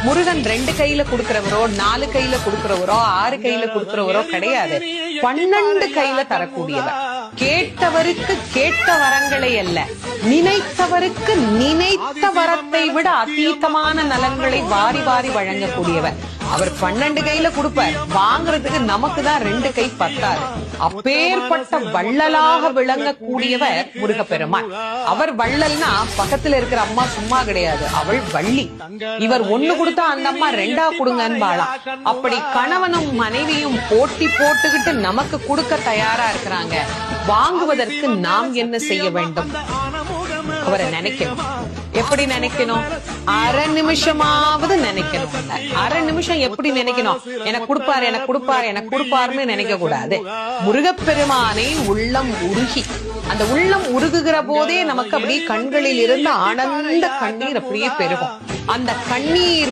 முருகன் 2 கையில கொடுக்கிறவரோ 4 கையில கொடுக்கிறவரோ 6 கையில கொடுக்கிறவரோ கிடையாது. 12 கையில தரக்கூடியவர். கேட்டவருக்கு கேட்ட வரங்களை அல்ல, நினைத்தவருக்கு நினைத்த வரத்தை விட அதீதமான நலன்களை வாரி வாரி வழங்கக்கூடியவர். அவர் 12 கையில கொடுப்பார், வாங்குறதுக்கு நமக்கு தான் 2 கை பத்தாது. அப்பேற்பட்ட வள்ளலாக விளங்கக்கூடியவர் முருகப்பெருமான். அவர் வள்ளல்னா பக்கத்துல இருக்கிற அம்மா சும்மா கிடையாது, அவள் வள்ளி. இவர் 1 கொடுத்தா அந்த அம்மா 2 கொடுங்கன்னு வாழாம். அப்படி கணவனும் மனைவியும் போட்டி போட்டுக்கிட்டு நமக்கு கொடுக்க தயாரா இருக்கிறாங்க. வாங்குவதற்கு நாம் என்ன செய்ய வேண்டும்? அவரை நினைக்கணும். எப்படி நினைக்கணும்? அரை நிமிஷமாவது நினைக்கணும். அரை நிமிஷம் எப்படி நினைக்கணும்? எனக்கு கொடுப்பாரு, எனக்கு கொடுப்பாரு, எனக்கு கொடுப்பாருன்னு நினைக்க கூடாது. முருகப்பெருமானை உள்ளம் உருகி, அந்த உள்ளம் உருகுகிற போதே நமக்கு அப்படியே கண்களில் இருந்து ஆனந்த கண்ணீர் அப்படியே பெருகும். அந்த கண்ணீர்